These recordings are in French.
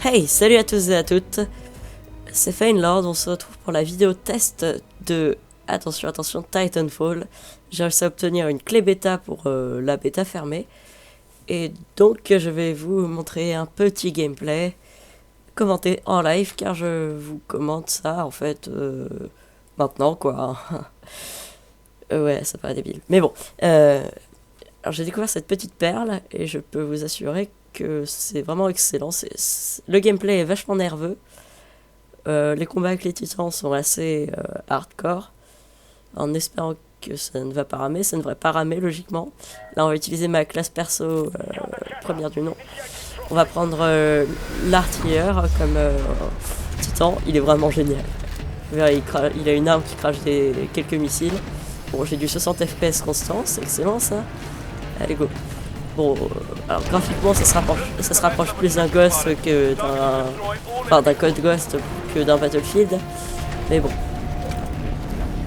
Hey, salut à tous et à toutes, c'est Fainlord, on se retrouve pour la vidéo test de, attention, Titanfall. J'ai réussi à obtenir une clé bêta pour la bêta fermée, et donc je vais vous montrer un petit gameplay commenté en live, car je vous commente ça en fait maintenant quoi. Ouais, ça paraît débile, mais bon. Alors j'ai découvert cette petite perle, et je peux vous assurer que c'est vraiment excellent. Le gameplay est vachement nerveux. Les combats avec les titans sont assez hardcore. En espérant que ça ne va pas ramer. Ça ne devrait pas ramer logiquement. Là on va utiliser ma classe perso première du nom. On va prendre l'artilleur comme titan. Il est vraiment génial. Il a une arme qui crache quelques missiles. Bon, j'ai du 60 FPS constant, c'est excellent ça. Allez go. Bon, alors graphiquement ça se rapproche plus d'un Ghost que d'un... Enfin d'un Code Ghost que d'un Battlefield. Mais bon.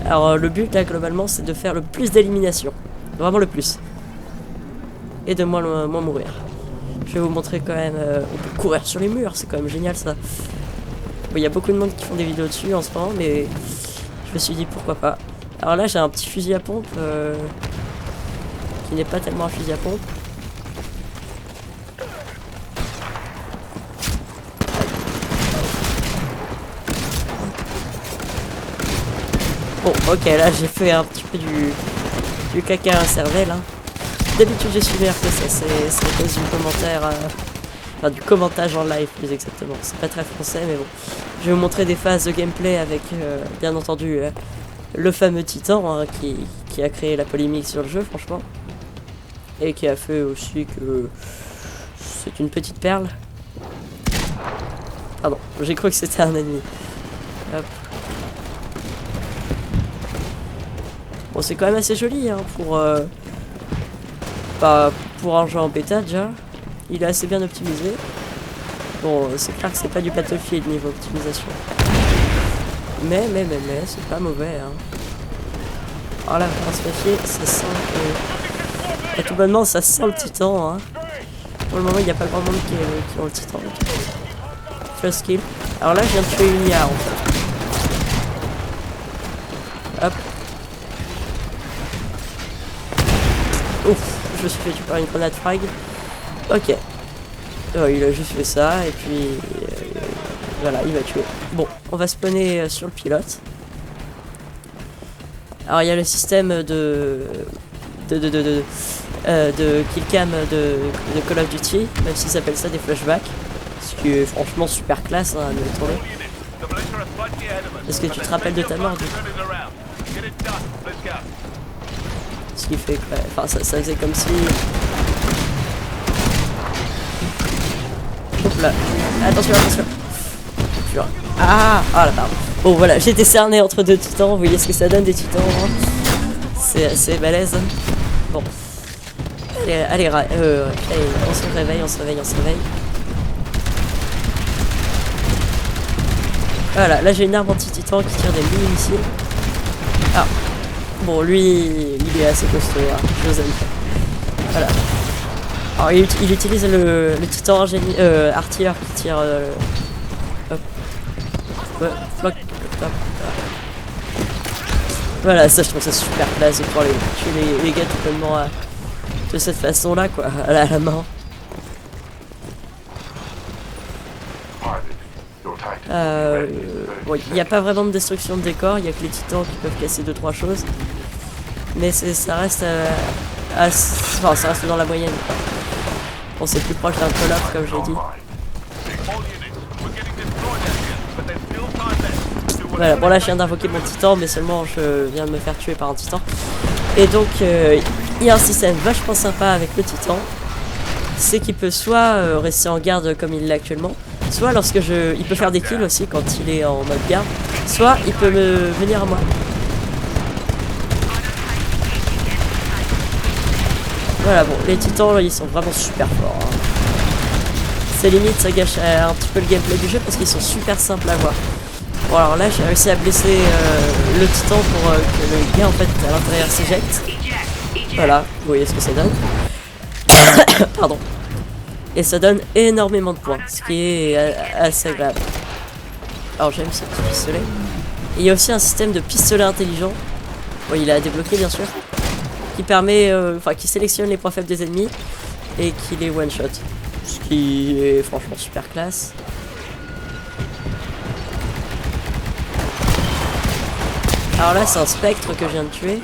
Alors le but là globalement c'est de faire le plus d'élimination. Vraiment le plus. Et de moins mourir. Je vais vous montrer quand même... on peut courir sur les murs, c'est quand même génial ça. Bon, il y a beaucoup de monde qui font des vidéos dessus en ce moment, mais je me suis dit pourquoi pas. Alors là j'ai un petit fusil à pompe qui n'est pas tellement un fusil à pompe. Bon, ok, là j'ai fait un petit peu du caca à la cervelle. Hein. D'habitude je suis meilleur que ça, c'est à cause du commentaire, enfin du commentage en live plus exactement. C'est pas très français, mais bon. Je vais vous montrer des phases de gameplay avec, bien entendu, le fameux Titan hein, qui a créé la polémique sur le jeu, franchement. Et qui a fait aussi que c'est une petite perle. Pardon, j'ai cru que c'était un ennemi. Hop. Bon, c'est quand même assez joli hein, pour un jeu en bêta déjà. Il est assez bien optimisé. Bon, c'est clair que c'est pas du Battlefield niveau optimisation. Mais, c'est pas mauvais. Hein. Alors là, on va se méfier, ça sent que... Et tout bonnement, ça sent le titan. Hein. Pour le moment, il n'y a pas grand monde qui ont le titan. First kill. Alors là, je viens de tuer une IA en fait. Hop. Ouf, je me suis fait tuer par une grenade frag. Ok. Oh, il a juste fait ça, et puis... voilà, il va tuer. Bon, on va spawner sur le pilote. Alors, il y a le système de killcam de Call of Duty, même s'ils appellent ça des flashbacks. Ce qui est franchement super classe hein, à nous tourner. Est-ce que tu te rappelles de ta mort du coup? Ce qui fait que, enfin ça faisait comme si... Hop là, attention. Ah là pardon. Bon voilà, j'étais cerné entre deux titans, vous voyez ce que ça donne des titans. Hein. C'est assez balèze. Bon. Allez, on se réveille. Voilà, là j'ai une arme anti-titan qui tire des mini-missiles. Ah. Bon, lui, il est assez costaud, hein, je vous aime. Voilà. Alors, il utilise le titan artilleur qui tire... hop. Ouais, floc, hop. Voilà, ça, je trouve ça super classe de pouvoir tuer les gars tout bonnement de cette façon-là, quoi, à la main. Bon, il n'y a pas vraiment de destruction de décor, il n'y a que les titans qui peuvent casser 2-3 choses. Mais ça reste enfin, ça reste dans la moyenne. Quoi. Bon, c'est plus proche d'un call-off, comme je l'ai dit. Voilà, bon là je viens d'invoquer mon titan, mais seulement je viens de me faire tuer par un titan. Et donc, il y a un système vachement sympa avec le titan. C'est qu'il peut soit rester en garde comme il l'est actuellement, soit il peut faire des kills aussi quand il est en mode garde, soit il peut venir à moi. Voilà, bon, les titans, là, ils sont vraiment super forts. Hein. C'est limite, ça gâche un petit peu le gameplay du jeu parce qu'ils sont super simples à voir. Bon, alors là, j'ai réussi à blesser le titan pour que le gars, en fait, à l'intérieur s'éjecte. Voilà, vous voyez ce que ça donne. Pardon. Et ça donne énormément de points, ce qui est assez agréable. Alors j'aime ce petit pistolet. Et il y a aussi un système de pistolet intelligent. Bon, il est à débloquer bien sûr. Qui permet, qui sélectionne les points faibles des ennemis et qui les one shot. Ce qui est franchement super classe. Alors là c'est un spectre que je viens de tuer.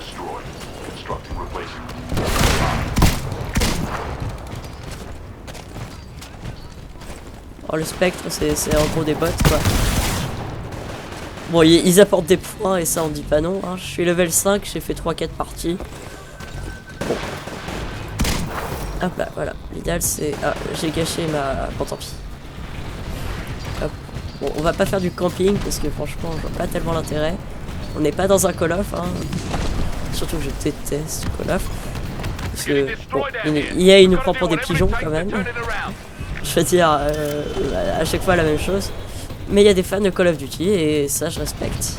Oh, le spectre c'est en gros des bots quoi. Bon ils apportent des points et ça on dit pas non hein. Je suis level 5, j'ai fait 3-4 parties. Bon. Hop là voilà. L'idéal c'est... Ah j'ai gâché ma... Bon tant pis. Hop. Bon on va pas faire du camping parce que franchement je vois pas tellement l'intérêt. On n'est pas dans un Call of hein. Surtout que je déteste Call of. Parce que bon, EA il nous prend pour des pigeons quand même. Je veux dire à chaque fois la même chose. Mais il y a des fans de Call of Duty et ça je respecte.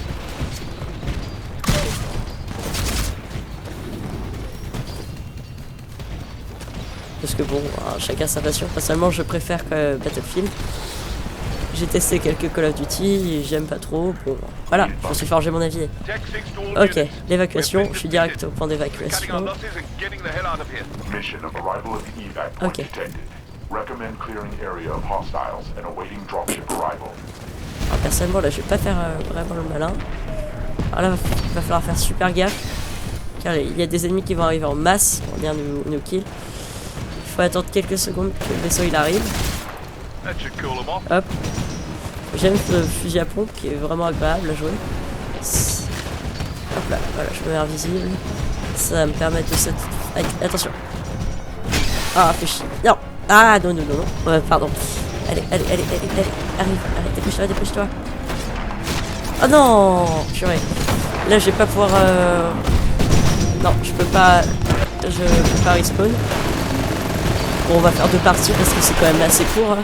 Parce que bon, chacun sa passion. Personnellement je préfère Battlefield. J'ai testé quelques Call of Duty, j'aime pas trop. Bon, voilà, je me suis forgé mon avis. Ok, l'évacuation, je suis direct au point d'évacuation. Ok. Alors personnellement là je vais pas faire vraiment le malin. Alors là il va falloir faire super gaffe. Car il y a des ennemis qui vont arriver en masse pour venir nous kill. Il faut attendre quelques secondes que le vaisseau il arrive. Hop. J'aime ce fusil à pompe qui est vraiment agréable à jouer. Hop là, voilà, je me mets invisible. Ça va me permettre de cette... Attention. Ah, fais chier. Non. Ah, non. Pardon. Allez, arrive, dépêche-toi. Oh non, purée. Là, je vais pas pouvoir... Non, je peux pas respawn. Bon, on va faire 2 parties parce que c'est quand même assez court. Hein.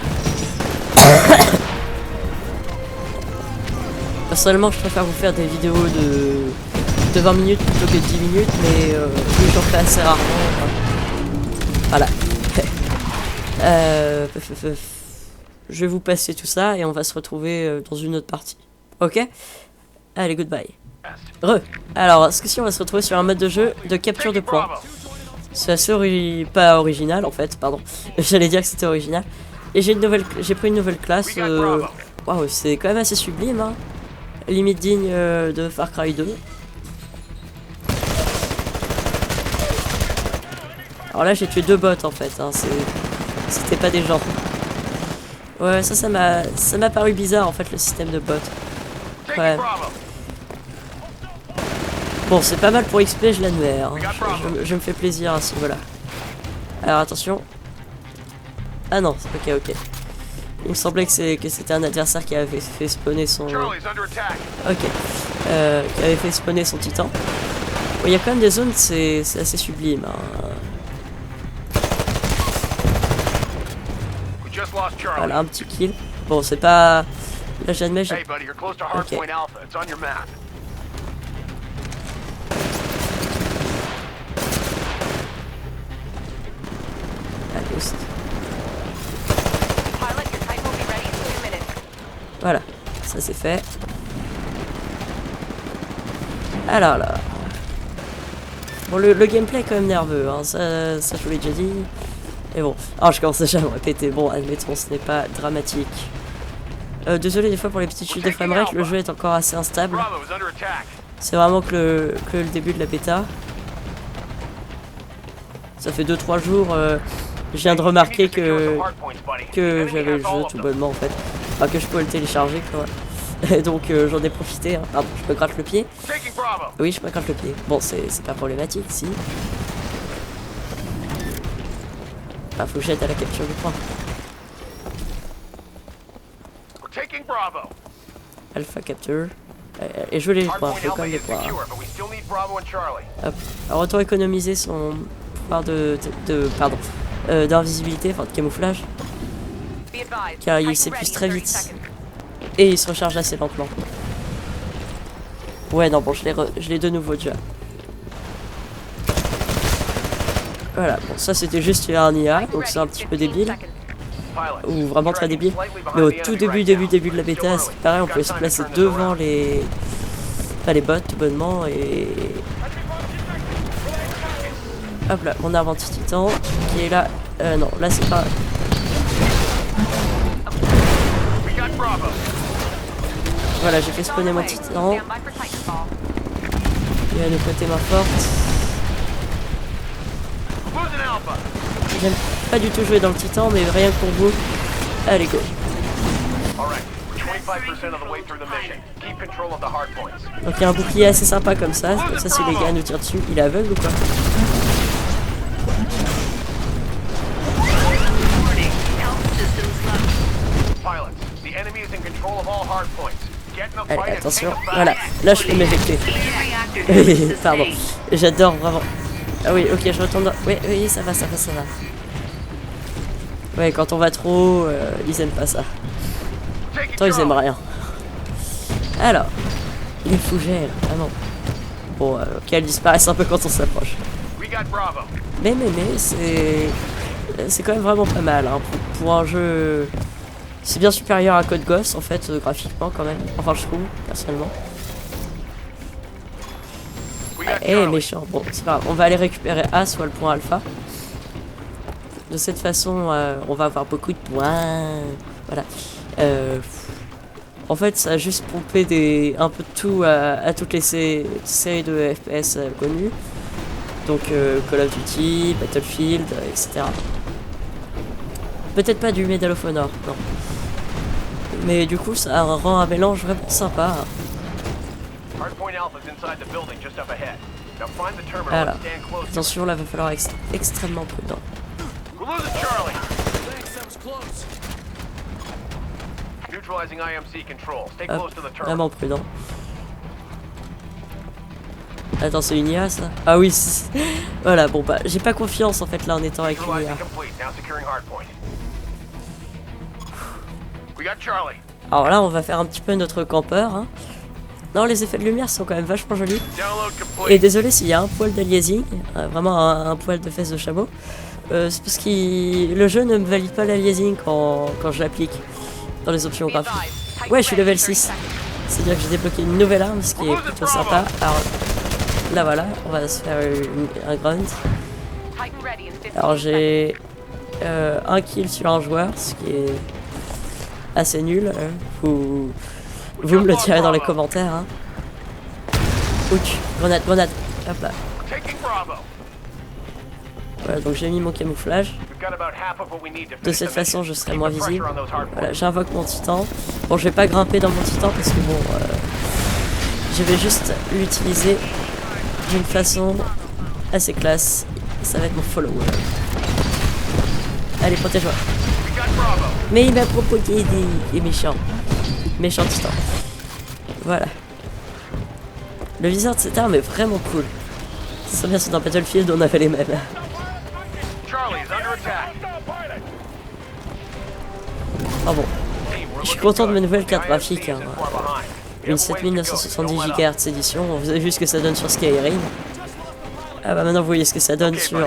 Personnellement, je préfère vous faire des vidéos de 20 minutes plutôt que de 10 minutes, mais j'en fais assez rarement. Voilà. Je vais vous passer tout ça et on va se retrouver dans une autre partie. Ok? Allez, goodbye. Alors, ce que si on va se retrouver sur un mode de jeu de capture de points. C'est assez pas original en fait, pardon. J'allais dire que c'était original. Et j'ai pris une nouvelle classe. Waouh, c'est quand même assez sublime, hein. Limite digne de Far Cry 2. Alors là j'ai tué 2 bots en fait, hein. C'était pas des gens. Ouais, ça m'a paru bizarre en fait le système de bots. Ouais. Bon, c'est pas mal pour XP, je l'admets. Hein. Je me fais plaisir à ce niveau-là. Alors attention. Ah non, ok. Il me semblait que c'était un adversaire qui avait fait spawner son... Ok. Qui avait fait spawner son titan. Bon, il y a quand même des zones, c'est assez sublime. Hein. Voilà, un petit kill. Bon, c'est pas... Là, j'admets... Ok. Voilà, ça c'est fait. Alors là. Bon, le gameplay est quand même nerveux, hein. Ça je vous l'ai déjà dit. Et bon, alors je commence déjà à me répéter. Bon, admettons, ce n'est pas dramatique. Désolé des fois pour les petites chutes de framerate, le jeu est encore assez instable. C'est vraiment que le début de la bêta. Ça fait 2-3 jours. Je viens de remarquer que j'avais le jeu tout bonnement en fait. Enfin, que je pouvais le télécharger quoi. Et donc j'en ai profité. Hein. Pardon, je me gratte le pied. Oui, je me gratte le pied. Bon, c'est pas problématique, si. Ah, faut que j'aide à la capture du point. Alpha capture. Et je veux les points, faut quand même les points. Hop. Alors autant économiser son pouvoir d'invisibilité, enfin de camouflage. Car il s'épuise très vite. Et il se recharge assez lentement. Ouais, non, bon, je l'ai de nouveau déjà. Voilà, bon, ça c'était juste un IA, donc c'est un petit peu débile. ou vraiment très débile. Mais au tout début de la bêta, c'est pareil, on pouvait se placer devant les bots tout bonnement et hop là, on a un anti-titan qui est là. Non, là c'est pas. Voilà, j'ai fait spawner mon titan. Il va nous prêter main forte. J'aime pas du tout jouer dans le titan, mais rien que pour vous. Allez, go. Donc il y a un bouclier assez sympa comme ça si les gars nous tirent dessus. Il est aveugle ou quoi? Allez, attention, voilà, là je peux m'éjecter. Pardon, j'adore vraiment. Ah oui, ok, je retourne dans... Oui, oui, ça va. Ouais, quand on va trop, ils aiment pas ça. Pourtant, ils aiment rien. Alors, les fougères, vraiment. Bon, ok, elles disparaissent un peu quand on s'approche. Mais, c'est quand même vraiment pas mal, hein, pour un jeu... C'est bien supérieur à Code Ghost, en fait, graphiquement, quand même. Enfin, je trouve, personnellement. Eh, méchant. Bon, c'est pas grave. On va aller récupérer A, soit le point alpha. De cette façon, on va avoir beaucoup de points. Voilà. En fait, ça a juste pompé un peu de tout à toutes les séries de FPS connues. Donc, Call of Duty, Battlefield, etc. Peut-être pas du Medal of Honor, non. Mais du coup, ça rend un mélange vraiment sympa. Voilà. Attention, là, va falloir être extrêmement prudent. Hop, vraiment prudent. Attends, c'est une IA ça? Ah oui, voilà, bon bah, j'ai pas confiance en fait là en étant avec une IA. Alors là, on va faire un petit peu notre campeur. Hein. Non, les effets de lumière sont quand même vachement jolis. Et désolé s'il y a un poil d'aliasing, vraiment un poil de fesse de chameau. C'est parce que le jeu ne me valide pas l'aliasing quand je l'applique dans les options graphiques. Ouais, je suis level 6. C'est-à-dire que j'ai débloqué une nouvelle arme, ce qui est plutôt sympa. Alors là, voilà, on va se faire un grunt. Alors j'ai un kill sur un joueur, ce qui est assez nul. Vous me le direz dans les commentaires. Hein. Ouch, grenade. Hop là. Voilà, donc j'ai mis mon camouflage. De cette façon, je serai moins visible. Voilà, j'invoque mon titan. Bon, je vais pas grimper dans mon titan parce que bon, je vais juste l'utiliser d'une façon assez classe. Ça va être mon follower. Allez, protège-moi. Mais il m'a proposé des méchants. Méchants titans. Voilà. Le viseur de cette arme est vraiment cool. C'est bien si dans Battlefield on avait les mêmes. Ah bon. Je suis content de mes nouvelles cartes graphiques. Hein. Une 7970 GHz édition. Vous avez vu ce que ça donne sur Skyrim. Ah bah maintenant vous voyez ce que ça donne sur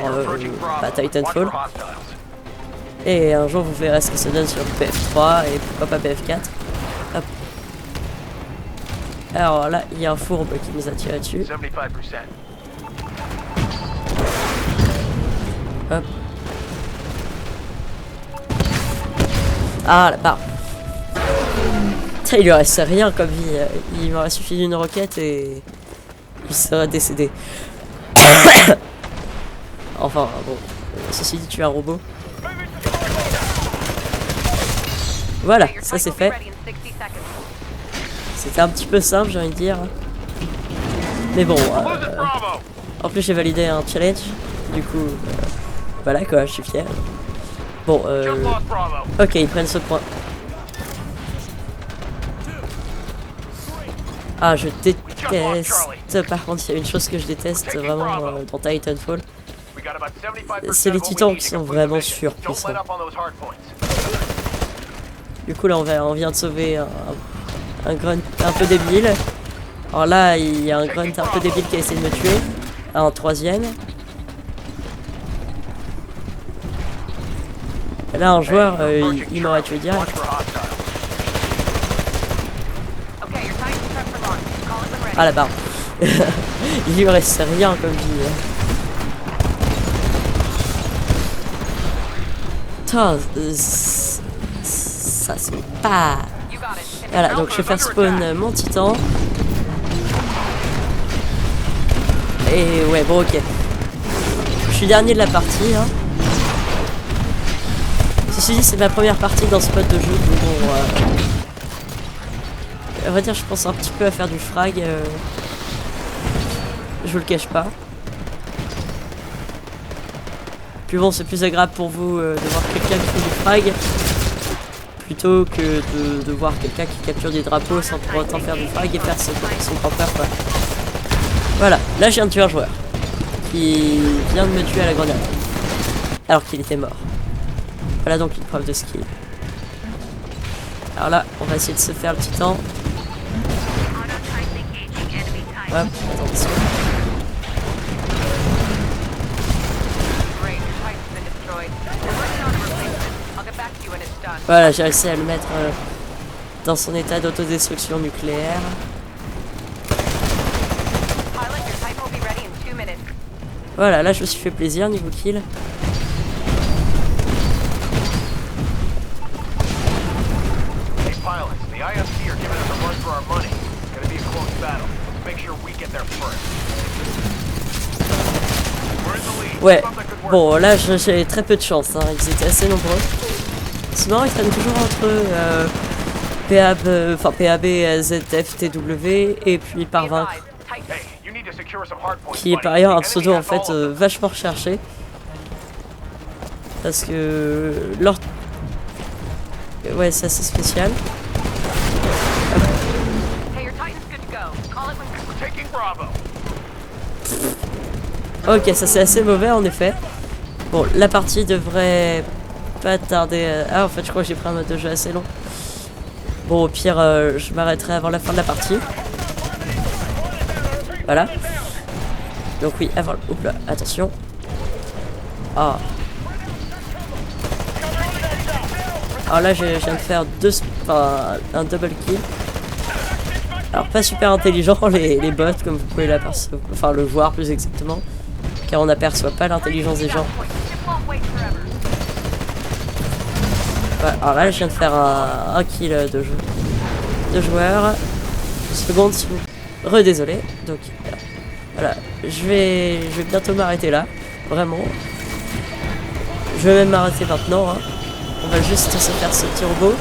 Titanfall. Et un jour vous verrez ce que ça donne sur BF3 et pourquoi pas BF4. Hop. Alors là, il y a un fourbe qui nous a tiré dessus. Hop. Ah là-bas. Il lui reste rien comme vie. Il m'aurait suffi d'une roquette et il serait décédé. Enfin bon, ceci dit, tu es un robot. Voilà, ça c'est fait. C'était un petit peu simple, j'ai envie de dire. Mais bon, en plus j'ai validé un challenge. Du coup, voilà quoi, je suis fier. Bon, ok, ils prennent ce point. Ah, je déteste. Par contre, il y a une chose que je déteste vraiment dans Titanfall. C'est les titans qui sont vraiment surpuissants. Du coup, là, on vient de sauver un grunt un peu débile. Alors là, il y a un grunt un peu débile qui a essayé de me tuer. Un troisième. Là, un joueur, il m'aurait tué direct. Ah la barre. Il lui reste rien comme vie. Putain, ça c'est pas... Voilà, donc je vais faire spawn mon titan. Et ouais, bon ok. Je suis dernier de la partie. Hein. Ceci dit, c'est ma première partie dans ce mode de jeu. Donc bon, on va dire, je pense un petit peu à faire du frag. Je vous le cache pas. Puis bon, c'est plus agréable pour vous de voir quelqu'un qui fait du frag plutôt que de voir quelqu'un qui capture des drapeaux sans pour autant faire du frag et faire son campeur quoi. Voilà, là j'ai un tueur joueur qui vient de me tuer à la grenade alors qu'il était mort. Voilà donc une preuve de skill. Alors là, on va essayer de se faire le titan. Hop, attention. Voilà, j'ai réussi à le mettre dans son état d'autodestruction nucléaire. Voilà, là je me suis fait plaisir niveau kill. Ouais, bon là j'ai très peu de chance, hein. Ils étaient assez nombreux. Sinon ils traînent toujours entre PAB, ZF, TW et puis par vaincre. Qui est par ailleurs un pseudo en fait vachement recherché. Parce que leur... Ouais, c'est assez spécial. Ok, ça c'est assez mauvais en effet. Bon, la partie devrait pas tarder. Ah, en fait, je crois que j'ai pris un mode de jeu assez long. Bon, au pire, je m'arrêterai avant la fin de la partie. Voilà. Donc oui, avant... Oups là, attention. Ah. Alors là, je viens de faire un double kill. Alors pas super intelligent les bots, comme vous pouvez l'apercevoir. Enfin, le voir plus exactement. Car on n'aperçoit pas l'intelligence des gens. Voilà, alors là, je viens de faire un kill de joueurs. Seconde, si vous... Redésolé. Donc, voilà. Je vais bientôt m'arrêter là. Vraiment. Je vais même m'arrêter maintenant. Hein. On va juste se faire ce petit robot.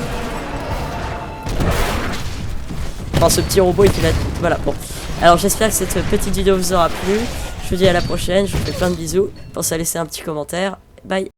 Enfin, ce petit robot, il fait la... Voilà, bon. Alors, j'espère que cette petite vidéo vous aura plu. Je vous dis à la prochaine. Je vous fais plein de bisous. Pensez à laisser un petit commentaire. Bye.